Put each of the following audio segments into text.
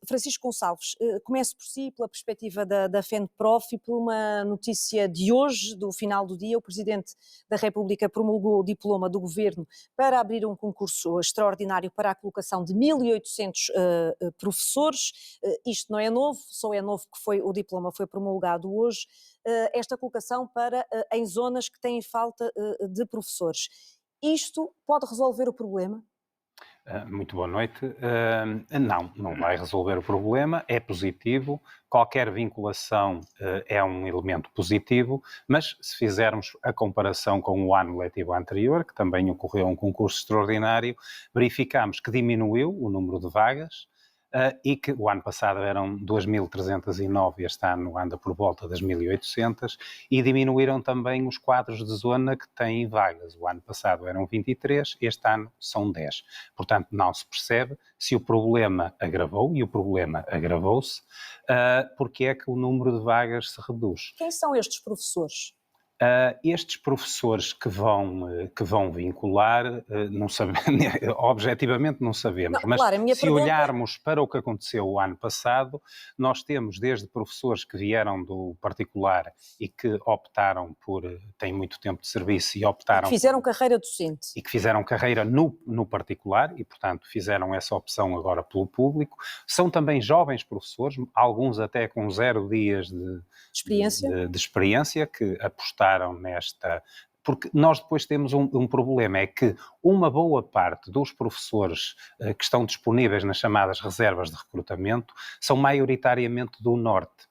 Francisco Gonçalves, começo por si, pela perspectiva da FENPROF e por uma notícia de hoje, do final do dia. O Presidente da República promulgou o diploma do Governo para abrir um concurso extraordinário para a colocação de 1.800 professores. Isto não é novo, só é novo que o diploma foi promulgado hoje. Esta colocação em zonas que têm falta de professores. Isto pode resolver o problema? Muito boa noite. Não vai resolver o problema, é positivo, qualquer vinculação é um elemento positivo, mas se fizermos a comparação com o ano letivo anterior, que também ocorreu um concurso extraordinário, verificamos que diminuiu o número de vagas, e que o ano passado eram 2.309, este ano anda por volta das 1.800, e diminuíram também os quadros de zona que têm vagas. O ano passado eram 23, este ano são 10. Portanto, não se percebe se o problema agravou, e o problema agravou-se, porque é que o número de vagas se reduz. Quem são estes professores? Estes professores que vão vincular, não sabemos, objetivamente não sabemos, Não, mas claro, a minha se pergunta... olharmos para o que aconteceu o ano passado, nós temos desde professores que vieram do particular e que optaram têm muito tempo de serviço e optaram... que fizeram carreira docente. E que fizeram carreira no particular e, portanto, fizeram essa opção agora pelo público. São também jovens professores, alguns até com 0 dias de experiência, que apostaram nesta... Porque nós depois temos um problema, é que uma boa parte dos professores que estão disponíveis nas chamadas reservas de recrutamento são maioritariamente do Norte.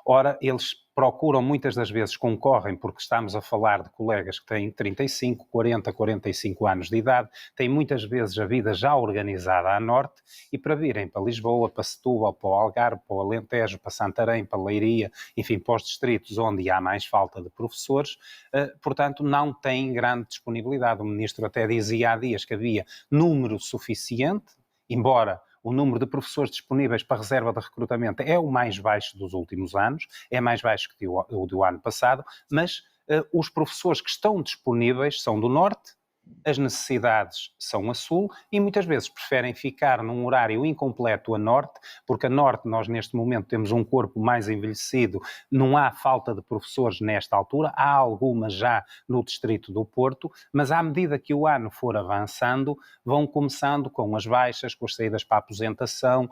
Ora, eles procuram, muitas das vezes concorrem, porque estamos a falar de colegas que têm 35, 40, 45 anos de idade, têm muitas vezes a vida já organizada a norte, e para virem para Lisboa, para Setúbal, para o Algarve, para o Alentejo, para Santarém, para Leiria, enfim, para os distritos onde há mais falta de professores, portanto, não têm grande disponibilidade. O Ministro até dizia há dias que havia número suficiente, embora o número de professores disponíveis para reserva de recrutamento é o mais baixo dos últimos anos, é mais baixo que o do ano passado, mas os professores que estão disponíveis são do Norte, as necessidades são a Sul, e muitas vezes preferem ficar num horário incompleto a Norte, porque a Norte nós neste momento temos um corpo mais envelhecido, não há falta de professores nesta altura, há algumas já no distrito do Porto, mas à medida que o ano for avançando, vão começando com as baixas, com as saídas para a aposentação,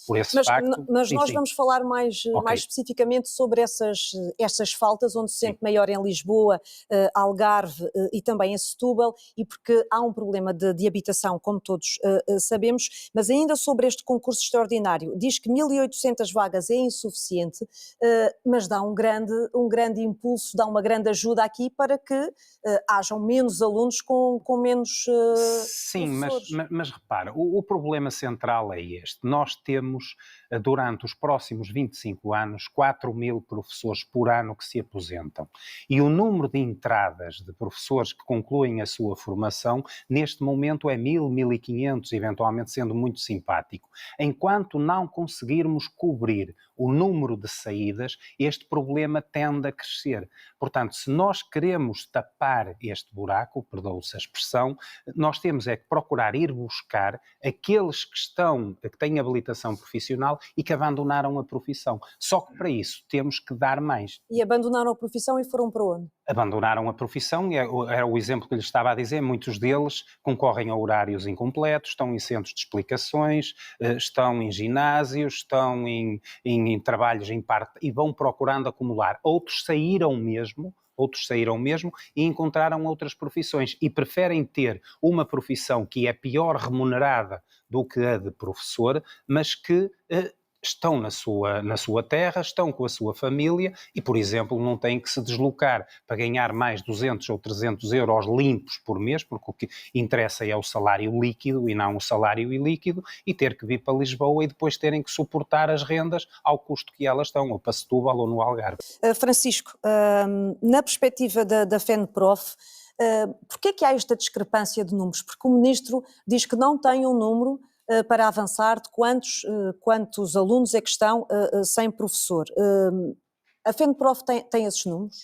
por esse facto... Mas nós vamos falar mais especificamente sobre essas faltas, onde se sente maior em Lisboa, Algarve e também em Setúbal, e porque há um problema de habitação, como todos sabemos, mas ainda sobre este concurso extraordinário, diz que 1.800 vagas é insuficiente, mas dá um grande impulso, dá uma grande ajuda aqui para que hajam menos alunos com menos Sim, professores. mas repara, o problema central é este. Nós temos, durante os próximos 25 anos, 4.000 professores por ano que se aposentam. E o número de entradas de professores que concluem a sua formação, neste momento é 1.000, 1.500, eventualmente sendo muito simpático. Enquanto não conseguirmos cobrir o número de saídas, este problema tende a crescer. Portanto, se nós queremos tapar este buraco, perdoe-se a expressão, nós temos é que procurar ir buscar aqueles que têm habilitação profissional e que abandonaram a profissão. Só que para isso temos que dar mais. E abandonaram a profissão e foram para onde? Abandonaram a profissão, era o exemplo que lhe estava a dizer, muitos deles concorrem a horários incompletos, estão em centros de explicações, estão em ginásios, estão em trabalhos em parte e vão procurando acumular. Outros saíram mesmo e encontraram outras profissões e preferem ter uma profissão que é pior remunerada do que a de professor, mas que estão na sua terra, estão com a sua família e, por exemplo, não têm que se deslocar para ganhar mais 200 ou 300 euros limpos por mês, porque o que interessa é o salário líquido e não o salário ilíquido, e ter que vir para Lisboa e depois terem que suportar as rendas ao custo que elas estão, ou para Setúbal ou no Algarve. Francisco, na perspectiva da FENPROF, porquê é que há esta discrepância de números? Porque o Ministro diz que não tem um número para avançar de quantos alunos é que estão sem professor. A FENPROF tem esses números?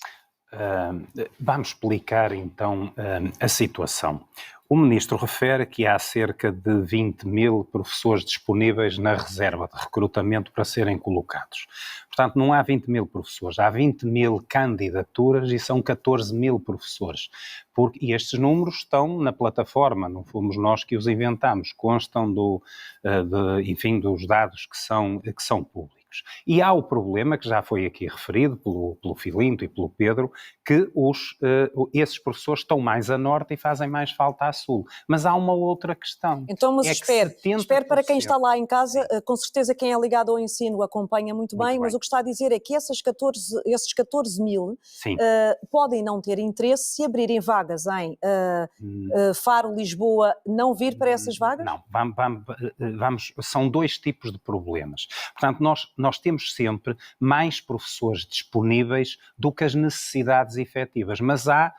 Vamos explicar então a situação. O Ministro refere que há cerca de 20 mil professores disponíveis na reserva de recrutamento para serem colocados. Portanto, não há 20 mil professores, há 20 mil candidaturas e são 14 mil professores. E estes números estão na plataforma, não fomos nós que os inventamos, constam enfim, dos dados que são públicos. E há o problema, que já foi aqui referido pelo Filinto e pelo Pedro, que esses professores estão mais a norte e fazem mais falta a sul. Mas há uma outra questão. Então, mas espere para quem está lá em casa, com certeza quem é ligado ao ensino acompanha muito bem, mas o que está a dizer é que esses 14 mil podem não ter interesse se abrirem vagas em Faro, Lisboa, não vir para essas vagas? Não, são dois tipos de problemas. Portanto, nós temos sempre mais professores disponíveis do que as necessidades efetivas, mas há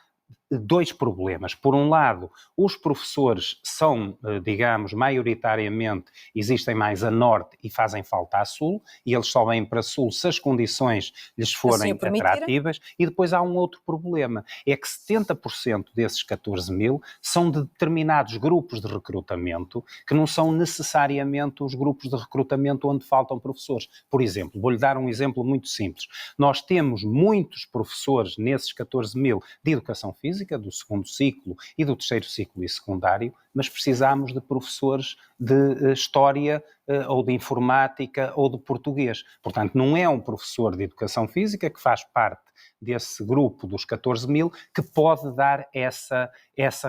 dois problemas. Por um lado, os professores são, digamos, maioritariamente, existem mais a norte e fazem falta a sul, e eles só vêm para sul se as condições lhes forem atrativas. E depois há um outro problema, é que 70% desses 14 mil são de determinados grupos de recrutamento que não são necessariamente os grupos de recrutamento onde faltam professores. Por exemplo, vou-lhe dar um exemplo muito simples. Nós temos muitos professores nesses 14 mil de educação física, do segundo ciclo e do terceiro ciclo e secundário, mas precisamos de professores de história ou de informática ou de português. Portanto, não é um professor de educação física que faz parte desse grupo dos 14 mil que pode dar essa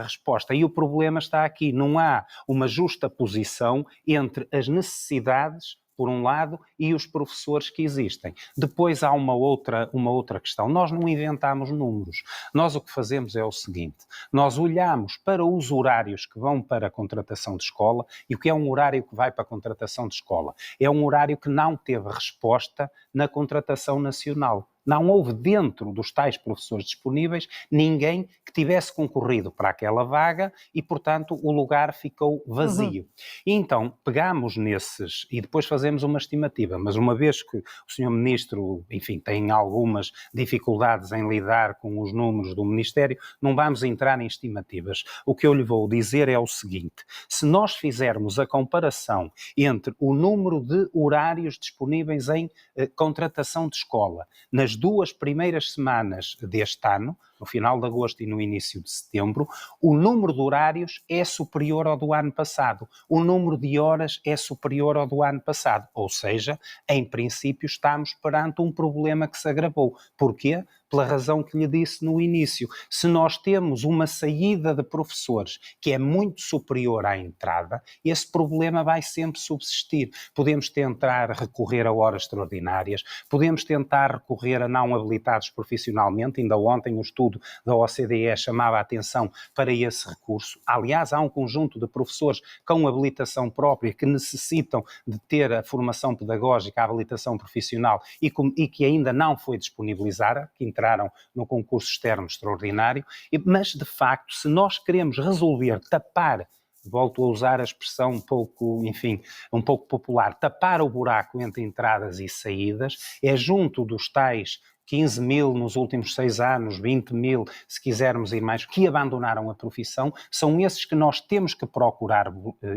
resposta. E o problema está aqui, não há uma justa posição entre as necessidades por um lado, e os professores que existem. Depois há uma outra questão. Nós não inventamos números. Nós o que fazemos é o seguinte, nós olhamos para os horários que vão para a contratação de escola, e o que é um horário que vai para a contratação de escola? É um horário que não teve resposta na contratação nacional. Não houve dentro dos tais professores disponíveis ninguém que tivesse concorrido para aquela vaga e, portanto, o lugar ficou vazio. E então, pegamos nesses e depois fazemos uma estimativa, mas uma vez que o Sr. Ministro, enfim, tem algumas dificuldades em lidar com os números do Ministério, não vamos entrar em estimativas. O que eu lhe vou dizer é o seguinte, se nós fizermos a comparação entre o número de horários disponíveis em contratação de escola nas 2 primeiras semanas deste ano, no final de agosto e no início de setembro, o número de horários é superior ao do ano passado. O número de horas é superior ao do ano passado. Ou seja, em princípio estamos perante um problema que se agravou. Porquê? Pela razão que lhe disse no início. Se nós temos uma saída de professores que é muito superior à entrada, esse problema vai sempre subsistir. Podemos tentar recorrer a horas extraordinárias, podemos tentar recorrer a não habilitados profissionalmente, ainda ontem o estudo da OCDE chamava a atenção para esse recurso. Aliás, há um conjunto de professores com habilitação própria que necessitam de ter a formação pedagógica, a habilitação profissional e que ainda não foi disponibilizada, que entraram no concurso externo extraordinário, mas de facto, se nós queremos resolver, tapar, volto a usar a expressão um pouco popular, tapar o buraco entre entradas e saídas, é junto dos tais 15 mil nos últimos 6 anos, 20 mil, se quisermos ir mais, que abandonaram a profissão, são esses que nós temos que procurar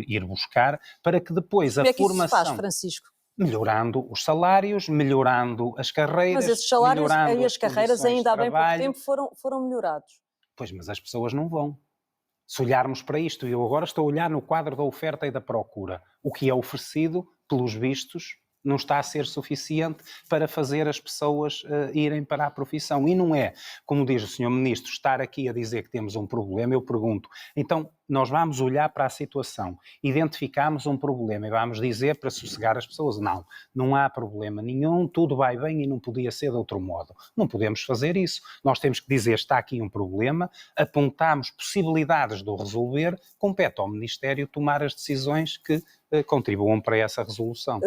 ir buscar para que depois a formação... Como é que isso se faz, Francisco? Melhorando os salários, melhorando as carreiras... Mas esses salários e as carreiras ainda há bem pouco tempo foram melhorados. Pois, mas as pessoas não vão. Se olharmos para isto, e eu agora estou a olhar no quadro da oferta e da procura, o que é oferecido, pelos vistos, não está a ser suficiente para fazer as pessoas irem para a profissão. E não é, como diz o Sr. Ministro, estar aqui a dizer que temos um problema. Eu pergunto, então nós vamos olhar para a situação, identificamos um problema e vamos dizer para sossegar as pessoas, não há problema nenhum, tudo vai bem e não podia ser de outro modo. Não podemos fazer isso. Nós temos que dizer, está aqui um problema, apontamos possibilidades de o resolver, compete ao Ministério tomar as decisões que contribuam para essa resolução.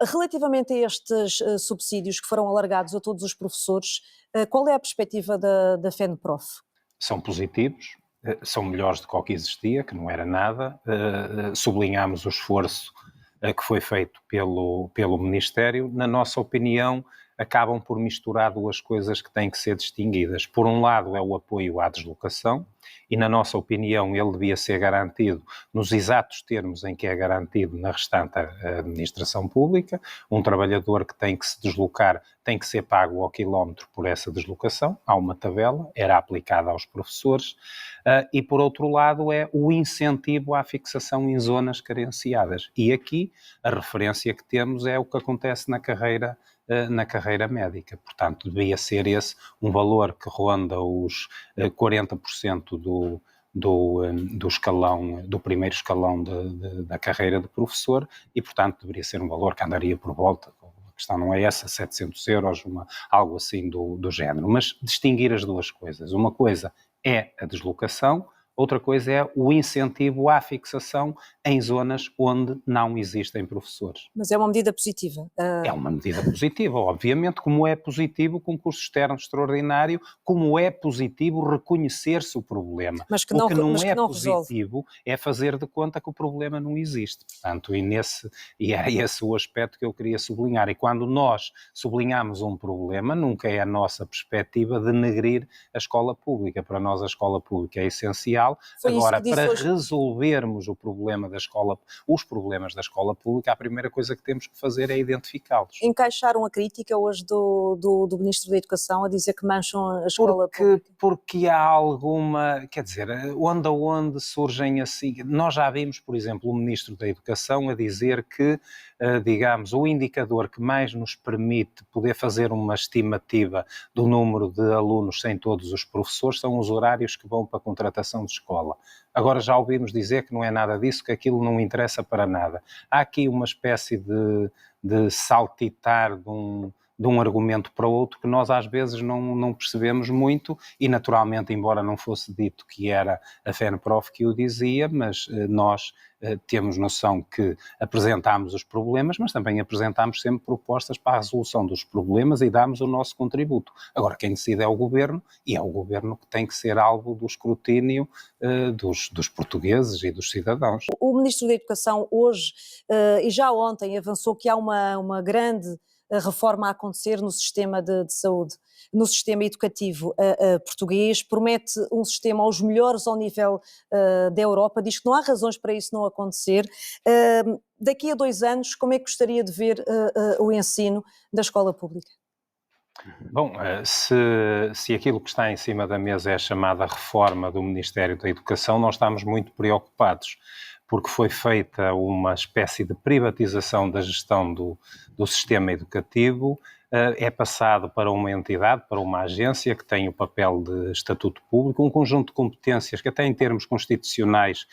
Relativamente a estes subsídios que foram alargados a todos os professores, qual é a perspectiva da FENPROF? São positivos, são melhores do que o que existia, que não era nada. Sublinhamos o esforço que foi feito pelo Ministério. Na nossa opinião, acabam por misturar duas coisas que têm que ser distinguidas. Por um lado é o apoio à deslocação e, na nossa opinião, ele devia ser garantido nos exatos termos em que é garantido na restante administração pública. Um trabalhador que tem que se deslocar tem que ser pago ao quilómetro por essa deslocação, há uma tabela, era aplicada aos professores, e por outro lado é o incentivo à fixação em zonas carenciadas. E aqui a referência que temos é o que acontece na carreira médica. Portanto, devia ser esse um valor que ronda os 40% do escalão, do primeiro escalão da carreira de professor, e, portanto, deveria ser um valor que andaria por volta, a questão não é essa, 700 euros, algo assim do género. Mas distinguir as duas coisas. Uma coisa é a deslocação, outra coisa é o incentivo à fixação em zonas onde não existem professores. Mas é uma medida positiva? É uma medida positiva, obviamente, como é positivo o concurso externo extraordinário, como é positivo reconhecer-se o problema. Mas que o não, que não mas é que não positivo resolve. é fazer de conta que o problema não existe. Portanto, e é esse o aspecto que eu queria sublinhar. E quando nós sublinhamos um problema, nunca é a nossa perspectiva denegrir a escola pública. Para nós a escola pública é essencial. Agora, para resolvermos os problemas da escola pública, a primeira coisa que temos que fazer é identificá-los. Encaixaram a crítica hoje do Ministro da Educação a dizer que mancham a escola pública? Porque há alguma, quer dizer, onde surgem assim, nós já vimos, por exemplo, o Ministro da Educação a dizer que, digamos, o indicador que mais nos permite poder fazer uma estimativa do número de alunos sem todos os professores são os horários que vão para a contratação de escola. Agora já ouvimos dizer que não é nada disso, que aquilo não interessa para nada. Há aqui uma espécie de saltitar de um argumento para o outro que nós às vezes não percebemos muito, e naturalmente, embora não fosse dito que era a FENPROF que o dizia, mas nós temos noção que apresentámos os problemas, mas também apresentámos sempre propostas para a resolução dos problemas e damos o nosso contributo. Agora, quem decide é o Governo, e é o Governo que tem que ser alvo do escrutínio dos portugueses e dos cidadãos. O Ministro da Educação hoje e já ontem avançou que há uma grande reforma a acontecer no sistema de saúde, no sistema educativo português, promete um sistema aos melhores ao nível da Europa, diz que não há razões para isso não acontecer. Daqui a 2 anos, como é que gostaria de ver o ensino da escola pública? Bom, se aquilo que está em cima da mesa é a chamada reforma do Ministério da Educação, nós estamos muito preocupados, porque foi feita uma espécie de privatização da gestão do sistema educativo, é passado para uma entidade, para uma agência que tem o papel de estatuto público, um conjunto de competências que até em termos constitucionais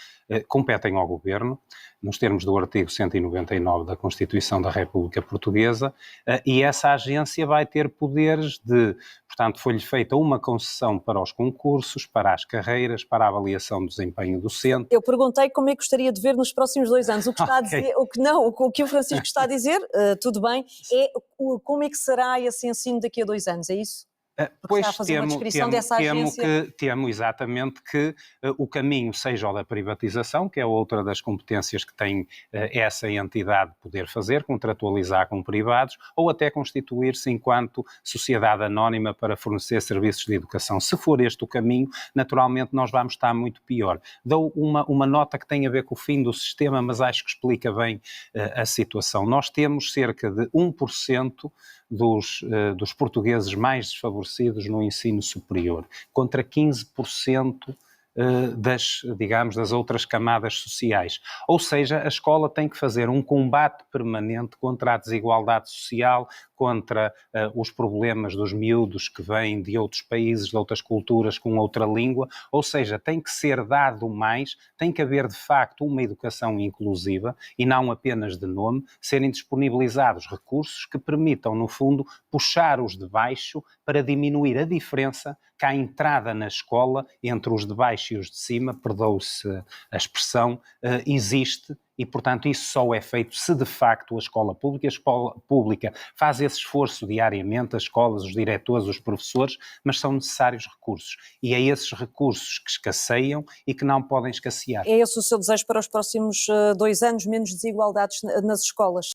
competem ao Governo, nos termos do artigo 199 da Constituição da República Portuguesa, e essa agência vai ter poderes portanto, foi-lhe feita uma concessão para os concursos, para as carreiras, para a avaliação do desempenho docente. Eu perguntei como é que gostaria de ver nos próximos 2 anos. O que está a dizer, o que o Francisco está a dizer, tudo bem, é como é que será esse ensino daqui a 2 anos, é isso? Porque está a fazer uma descrição dessa agência. Temo exatamente que o caminho seja o da privatização, que é outra das competências que tem essa entidade poder fazer, contratualizar com privados, ou até constituir-se enquanto sociedade anónima para fornecer serviços de educação. Se for este o caminho, naturalmente nós vamos estar muito pior. Dou uma nota que tem a ver com o fim do sistema, mas acho que explica bem a situação. Nós temos cerca de 1% dos portugueses mais desfavorecidos no ensino superior, contra 15% das outras camadas sociais. Ou seja, a escola tem que fazer um combate permanente contra a desigualdade social, contra os problemas dos miúdos que vêm de outros países, de outras culturas, com outra língua, ou seja, tem que ser dado mais, tem que haver de facto uma educação inclusiva e não apenas de nome, serem disponibilizados recursos que permitam, no fundo, puxar os de baixo para diminuir a diferença que à entrada na escola entre os de baixo e os de cima, perdoe-se a expressão, existe. E, portanto, isso só é feito se de facto a escola pública faz esse esforço diariamente, as escolas, os diretores, os professores, mas são necessários recursos. E é esses recursos que escasseiam e que não podem escassear. É esse o seu desejo para os próximos 2 anos, menos desigualdades nas escolas?